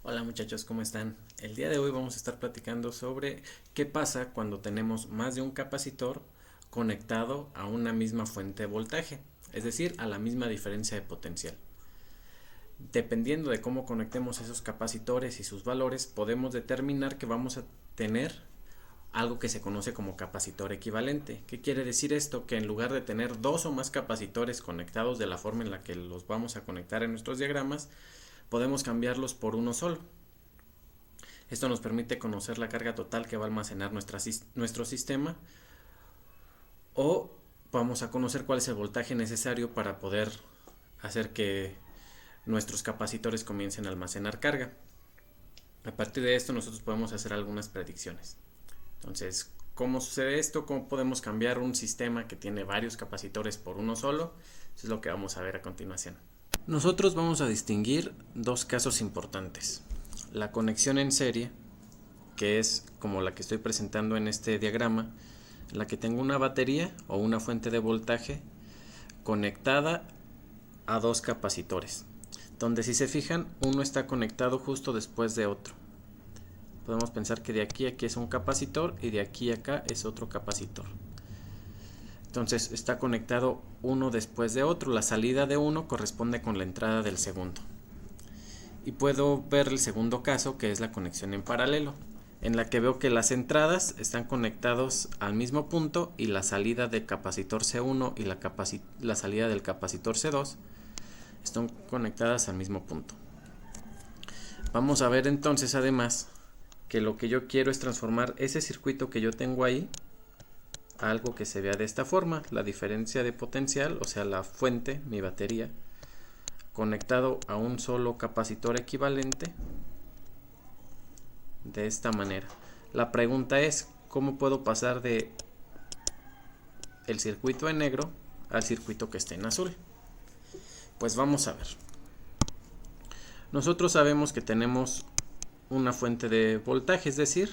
Hola muchachos, ¿cómo están? El día de hoy vamos a estar platicando sobre qué pasa cuando tenemos más de un capacitor conectado a una misma fuente de voltaje, es decir, a la misma diferencia de potencial. Dependiendo de cómo conectemos esos capacitores y sus valores, podemos determinar que vamos a tener algo que se conoce como capacitor equivalente. ¿Qué quiere decir esto? Que en lugar de tener dos o más capacitores conectados de la forma en la que los vamos a conectar en nuestros diagramas, podemos cambiarlos por uno solo. Esto nos permite conocer la carga total que va a almacenar nuestro sistema, o vamos a conocer cuál es el voltaje necesario para poder hacer que nuestros capacitores comiencen a almacenar carga. A partir de esto nosotros podemos hacer algunas predicciones. Entonces, ¿cómo sucede esto? ¿Cómo podemos cambiar un sistema que tiene varios capacitores por uno solo? Eso es lo que vamos a ver a continuación. Nosotros vamos a distinguir dos casos importantes. La conexión en serie, que es como la que estoy presentando en este diagrama, en la que tengo una batería o una fuente de voltaje conectada a dos capacitores, donde si se fijan uno está conectado justo después de otro. Podemos pensar que de aquí a aquí es un capacitor y de aquí a acá es otro capacitor. Entonces está conectado uno después de otro. La salida de uno corresponde con la entrada del segundo. Y puedo ver el segundo caso, que es la conexión en paralelo, en la que veo que las entradas están conectados al mismo punto y la salida del capacitor C1 y la salida del capacitor C2 están conectadas al mismo punto. Vamos a ver entonces además que lo que yo quiero es transformar ese circuito que yo tengo ahí a algo que se vea de esta forma: la diferencia de potencial, o sea la fuente, mi batería, conectado a un solo capacitor equivalente de esta manera. La pregunta es, ¿cómo puedo pasar de el circuito en negro al circuito que esté en azul? Pues vamos a ver. Nosotros sabemos que tenemos una fuente de voltaje, es decir,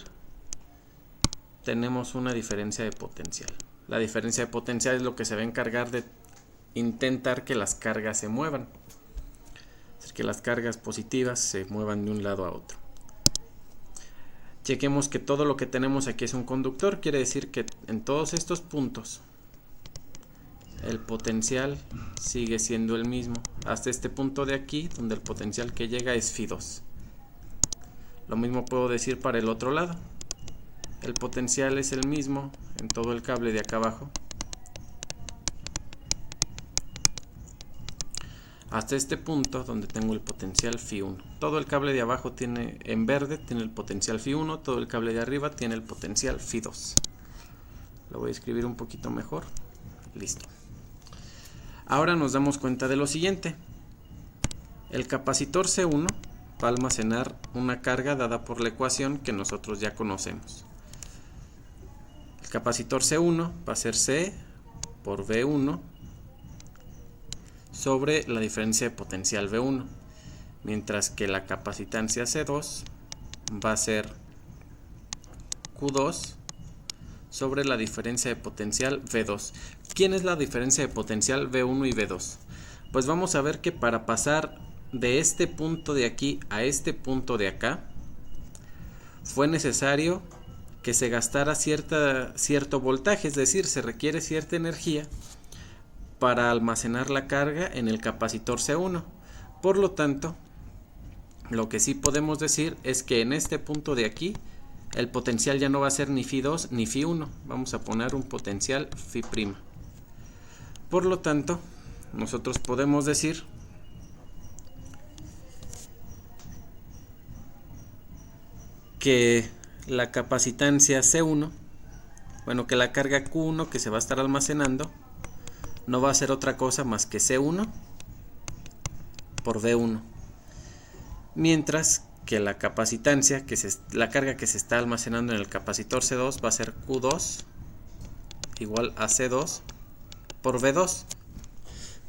tenemos una diferencia de potencial. La diferencia de potencial es lo que se va a encargar de intentar que las cargas se muevan, es decir, que las cargas positivas se muevan de un lado a otro. Chequemos que todo lo que tenemos aquí es un conductor, quiere decir que en todos estos puntos el potencial sigue siendo el mismo, hasta este punto de aquí, donde el potencial que llega es Φ2. Lo mismo puedo decir para el otro lado. El potencial es el mismo en todo el cable de acá abajo, hasta este punto donde tengo el potencial Φ1. Todo el cable de abajo tiene, en verde, tiene el potencial Φ1, todo el cable de arriba tiene el potencial Φ2. Lo voy a escribir un poquito mejor. Listo. Ahora nos damos cuenta de lo siguiente. El capacitor C1 va a almacenar una carga dada por la ecuación que nosotros ya conocemos. El capacitor C1 va a ser C por V1 sobre la diferencia de potencial V1, mientras que la capacitancia C2 va a ser Q2 sobre la diferencia de potencial V2. ¿Quién es la diferencia de potencial V1 y V2? Pues vamos a ver que para pasar de este punto de aquí a este punto de acá fue necesario que se gastara cierto voltaje, es decir, se requiere cierta energía para almacenar la carga en el capacitor C1. Por lo tanto, lo que sí podemos decir es que en este punto de aquí el potencial ya no va a ser ni Φ2 ni Φ1, vamos a poner un potencial Φ'. Por lo tanto, nosotros podemos decir que la capacitancia C1, bueno, que la carga Q1 que se va a estar almacenando no va a ser otra cosa más que C1 por V1, mientras que la capacitancia, la carga que se está almacenando en el capacitor C2 va a ser Q2 igual a C2 por V2.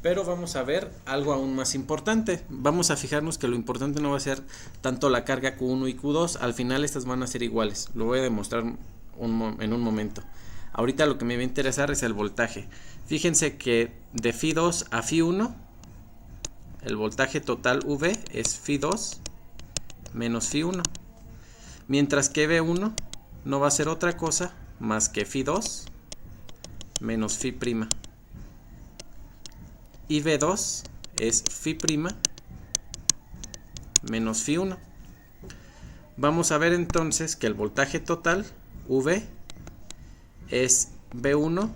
Pero vamos a ver algo aún más importante. Vamos a fijarnos que lo importante no va a ser tanto la carga Q1 y Q2. Al final estas van a ser iguales. Lo voy a demostrar en un momento. Ahorita lo que me va a interesar es el voltaje. Fíjense que de Φ2 a Φ1, el voltaje total V es Φ2 menos phi 1. Mientras que V1 no va a ser otra cosa más que phi 2 menos phi prima. Y V2 es phi prima menos phi 1. Vamos a ver entonces que el voltaje total, V, es V1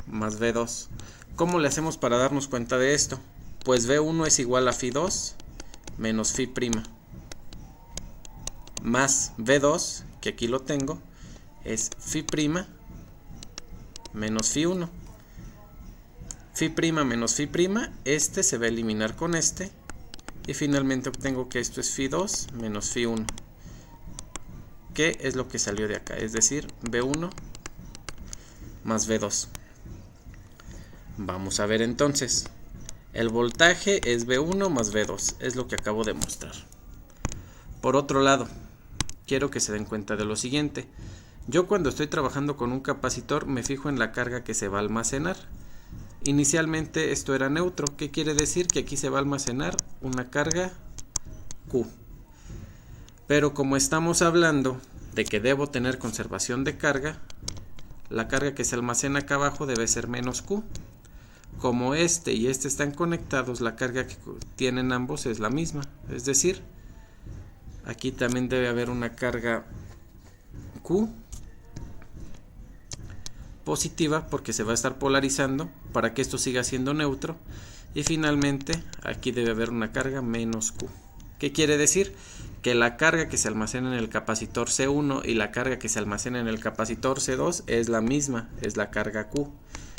más V2. ¿Cómo le hacemos para darnos cuenta de esto? Pues V1 es igual a phi 2 menos phi prima. Más V2, que aquí lo tengo, es phi prima menos phi 1. Phi prima menos phi prima, este se va a eliminar con este. Y finalmente obtengo que esto es phi 2 menos phi 1. Que es lo que salió de acá, es decir, V1 más V2. Vamos a ver entonces. El voltaje es V1 más V2, es lo que acabo de mostrar. Por otro lado, quiero que se den cuenta de lo siguiente. Yo cuando estoy trabajando con un capacitor me fijo en la carga que se va a almacenar. Inicialmente esto era neutro. ¿Qué quiere decir? Que aquí se va a almacenar una carga Q. Pero como estamos hablando de que debo tener conservación de carga, la carga que se almacena acá abajo debe ser menos Q. Como este y este están conectados, la carga que tienen ambos es la misma. Es decir, aquí también debe haber una carga Q positiva porque se va a estar polarizando para que esto siga siendo neutro. Y finalmente aquí debe haber una carga menos Q. ¿Qué quiere decir? Que la carga que se almacena en el capacitor C1 y la carga que se almacena en el capacitor C2 es la misma, es la carga Q.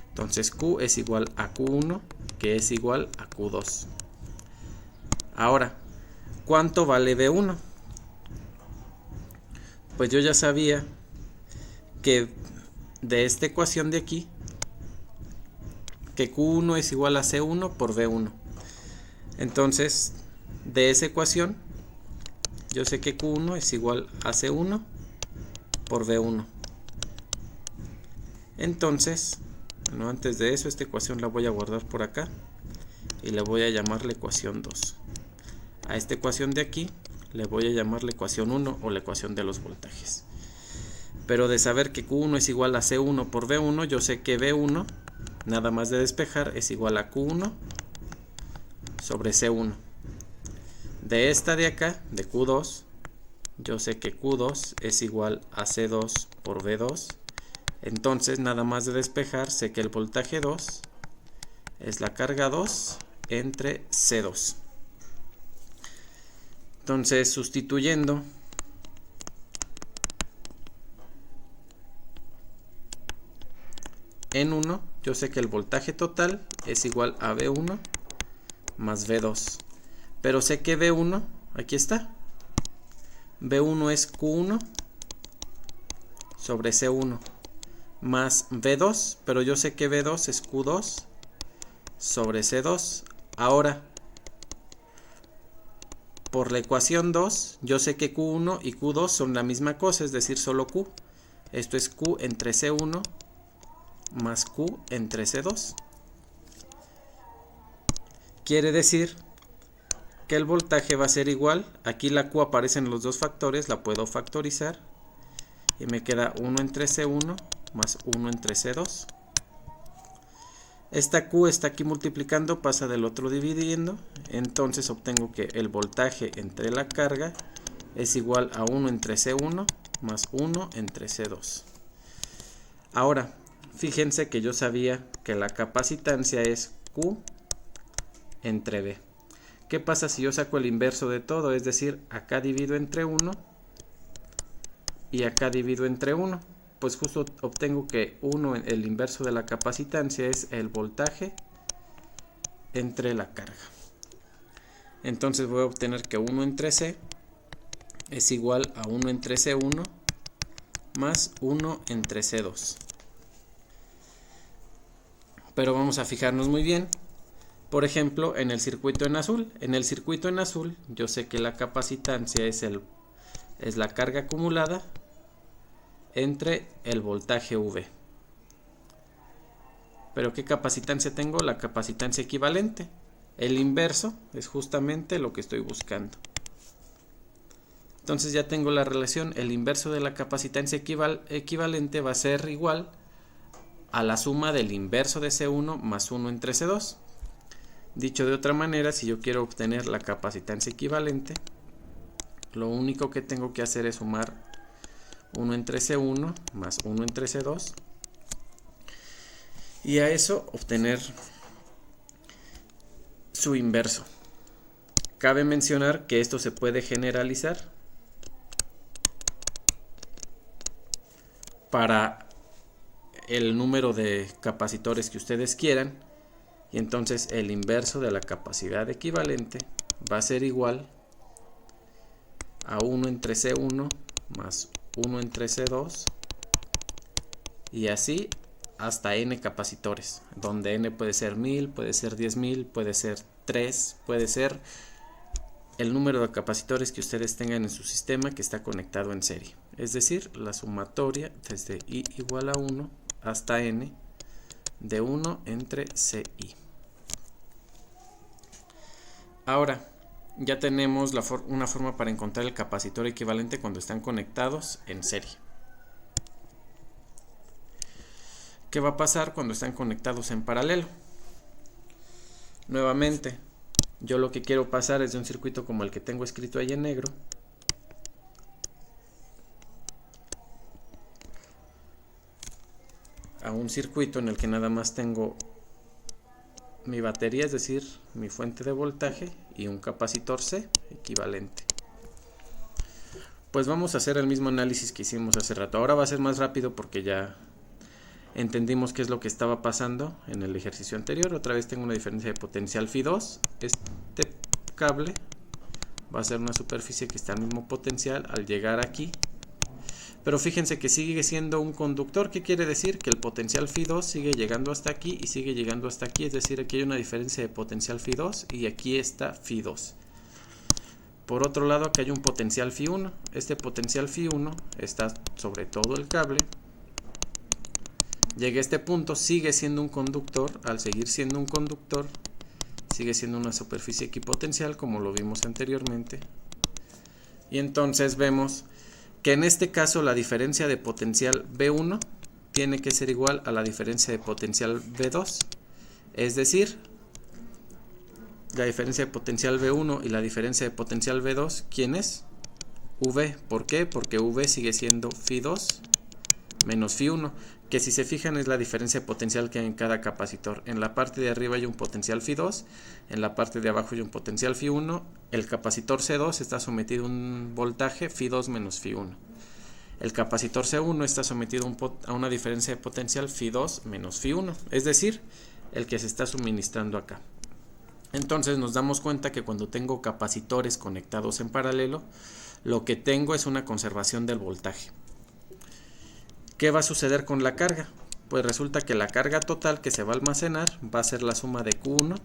Entonces Q es igual a Q1, que es igual a Q2. Ahora, ¿cuánto vale V1? Pues yo ya sabía que de esta ecuación de aquí, que Q1 es igual a C1 por V1. Entonces, de esa ecuación, yo sé que Q1 es igual a C1 por V1. Entonces, bueno, antes de eso, esta ecuación la voy a guardar por acá y le voy a llamar la ecuación 2. A esta ecuación de aquí le voy a llamar la ecuación 1 o la ecuación de los voltajes. Pero de saber que Q1 es igual a C1 por V1, yo sé que V1, nada más de despejar, es igual a Q1 sobre C1. De esta de acá, de Q2, yo sé que Q2 es igual a C2 por V2. Entonces, nada más de despejar, sé que el voltaje 2 es la carga 2 entre C2. Entonces, sustituyendo en 1, yo sé que el voltaje total es igual a V1 más V2. Pero sé que V1, aquí está. V1 es Q1 sobre C1 más V2, pero yo sé que V2 es Q2 sobre C2. Ahora, por la ecuación 2, yo sé que Q1 y Q2 son la misma cosa, es decir, solo Q. Esto es Q entre C1 más Q entre C2. Quiere decir que el voltaje va a ser igual. Aquí la Q aparece en los dos factores, la puedo factorizar. Y me queda 1 entre C1 más 1 entre C2. Esta Q está aquí multiplicando, pasa del otro dividiendo. Entonces obtengo que el voltaje entre la carga es igual a 1 entre C1 más 1 entre C2. Ahora, fíjense que yo sabía que la capacitancia es Q entre V. ¿Qué pasa si yo saco el inverso de todo? Es decir, acá divido entre 1 y acá divido entre 1. Pues justo obtengo que 1, el inverso de la capacitancia, es el voltaje entre la carga. Entonces voy a obtener que 1 entre C es igual a 1 entre C1 más 1 entre C2. Pero vamos a fijarnos muy bien. Por ejemplo, en el circuito en azul. En el circuito en azul yo sé que la capacitancia es la carga acumulada entre el voltaje V. Pero ¿qué capacitancia tengo? La capacitancia equivalente. El inverso es justamente lo que estoy buscando. Entonces ya tengo la relación, el inverso de la capacitancia equivalente va a ser igual a la suma del inverso de C1 más 1 entre C2. Dicho de otra manera, si yo quiero obtener la capacitancia equivalente, lo único que tengo que hacer es sumar 1 entre C1 más 1 entre C2 y a eso obtener su inverso. Cabe mencionar que esto se puede generalizar para el número de capacitores que ustedes quieran, y entonces el inverso de la capacidad equivalente va a ser igual a 1 entre C1 más 1 entre C2 y así hasta n capacitores, donde n puede ser 1000, puede ser 10.000, puede ser 3, puede ser el número de capacitores que ustedes tengan en su sistema que está conectado en serie. Es decir, la sumatoria desde i igual a 1 hasta n de 1 entre ci. Ahora, ya tenemos una forma para encontrar el capacitor equivalente cuando están conectados en serie. ¿Qué va a pasar cuando están conectados en paralelo? Nuevamente, yo lo que quiero pasar es de un circuito como el que tengo escrito ahí en negro a un circuito en el que nada más tengo mi batería, es decir, mi fuente de voltaje y un capacitor C equivalente. Pues vamos a hacer el mismo análisis que hicimos hace rato. Ahora va a ser más rápido porque ya entendimos qué es lo que estaba pasando en el ejercicio anterior. Otra vez tengo una diferencia de potencial Φ2. Este cable va a ser una superficie que está al mismo potencial al llegar aquí. Pero fíjense que sigue siendo un conductor. ¿Qué quiere decir? Que el potencial Φ2 sigue llegando hasta aquí y sigue llegando hasta aquí. Es decir, aquí hay una diferencia de potencial Φ2 y aquí está Φ2. Por otro lado, aquí hay un potencial Φ1. Este potencial Φ1 está sobre todo el cable. Llega a este punto, sigue siendo un conductor. Al seguir siendo un conductor, sigue siendo una superficie equipotencial, como lo vimos anteriormente. Y entonces vemos que en este caso la diferencia de potencial V1 tiene que ser igual a la diferencia de potencial V2. Es decir, la diferencia de potencial V1 y la diferencia de potencial V2, ¿quién es? V. ¿Por qué? Porque V sigue siendo Φ2 menos Φ1, que si se fijan es la diferencia de potencial que hay en cada capacitor. En la parte de arriba hay un potencial Φ2, en la parte de abajo hay un potencial Φ1. El capacitor C2 está sometido a un voltaje Φ2 menos Φ1. El capacitor C1 está sometido a una diferencia de potencial Φ2 menos Φ1, es decir, el que se está suministrando acá. Entonces nos damos cuenta que cuando tengo capacitores conectados en paralelo, lo que tengo es una conservación del voltaje. ¿Qué va a suceder con la carga? Pues resulta que la carga total que se va a almacenar va a ser la suma de Q1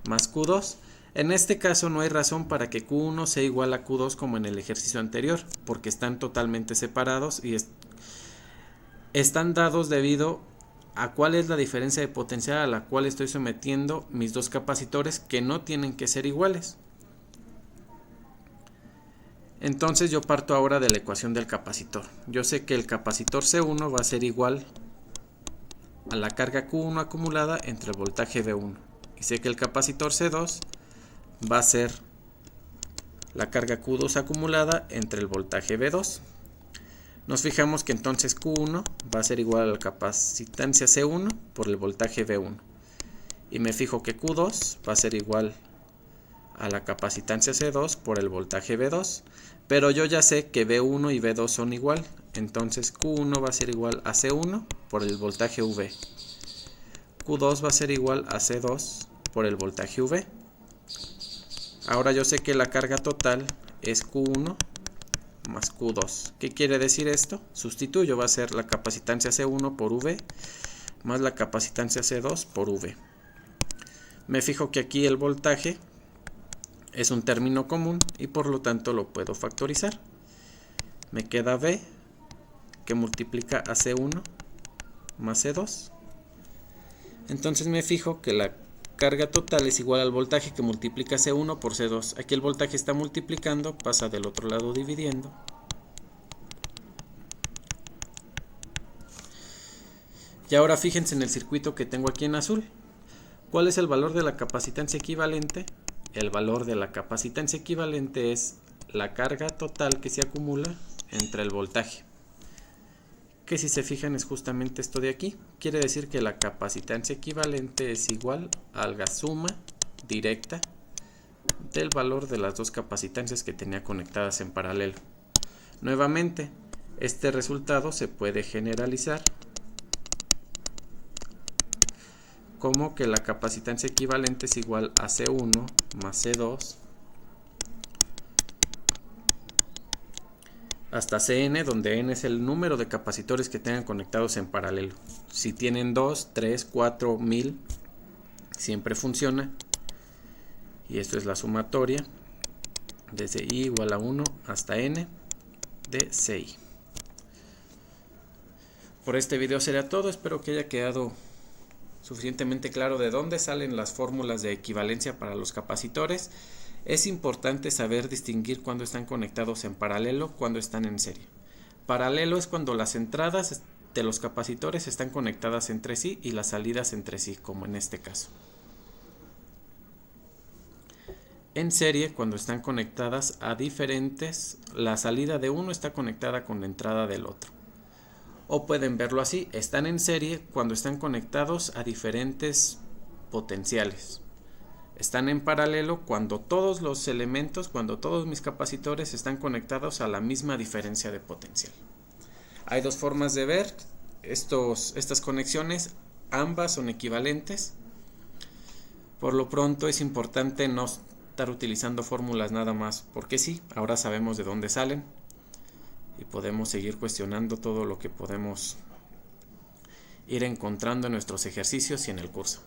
más Q2. En este caso no hay razón para que Q1 sea igual a Q2 como en el ejercicio anterior, porque están totalmente separados y están dados debido a cuál es la diferencia de potencial a la cual estoy sometiendo mis dos capacitores, que no tienen que ser iguales. Entonces yo parto ahora de la ecuación del capacitor. Yo sé que el capacitor C1 va a ser igual a la carga Q1 acumulada entre el voltaje V1. Y sé que el capacitor C2 va a ser la carga Q2 acumulada entre el voltaje V2. Nos fijamos que entonces Q1 va a ser igual a la capacitancia C1 por el voltaje V1. Y me fijo que Q2 va a ser igual a la capacitancia C2 por el voltaje V2, pero yo ya sé que V1 y V2 son igual, entonces Q1 va a ser igual a C1 por el voltaje V. Q2 va a ser igual a C2 por el voltaje V. Ahora yo sé que la carga total es Q1 más Q2. ¿Qué quiere decir esto? Sustituyo, va a ser la capacitancia C1 por V más la capacitancia C2 por V. Me fijo que aquí el voltaje es un término común y por lo tanto lo puedo factorizar. Me queda V que multiplica a C1 más C2. Entonces me fijo que la carga total es igual al voltaje que multiplica C1 por C2. Aquí el voltaje está multiplicando, pasa del otro lado dividiendo. Y ahora fíjense en el circuito que tengo aquí en azul. ¿Cuál es el valor de la capacitancia equivalente? El valor de la capacitancia equivalente es la carga total que se acumula entre el voltaje, que si se fijan es justamente esto de aquí. Quiere decir que la capacitancia equivalente es igual a la suma directa del valor de las dos capacitancias que tenía conectadas en paralelo. Nuevamente, este resultado se puede generalizar como que la capacitancia equivalente es igual a C1 más C2 hasta Cn, donde n es el número de capacitores que tengan conectados en paralelo. Si tienen 2, 3, 4, 1000, siempre funciona. Y esto es la sumatoria desde i igual a 1 hasta n de Ci. Por este video sería todo, espero que haya quedado suficientemente claro de dónde salen las fórmulas de equivalencia para los capacitores. Es importante saber distinguir cuando están conectados en paralelo, cuando están en serie. Paralelo es cuando las entradas de los capacitores están conectadas entre sí y las salidas entre sí, como en este caso. En serie, cuando están conectadas a diferentes, la salida de uno está conectada con la entrada del otro. O pueden verlo así, están en serie cuando están conectados a diferentes potenciales. Están en paralelo cuando todos los elementos, cuando todos mis capacitores están conectados a la misma diferencia de potencial. Hay dos formas de ver estas conexiones, ambas son equivalentes. Por lo pronto es importante no estar utilizando fórmulas nada más porque sí, ahora sabemos de dónde salen y podemos seguir cuestionando todo lo que podemos ir encontrando en nuestros ejercicios y en el curso.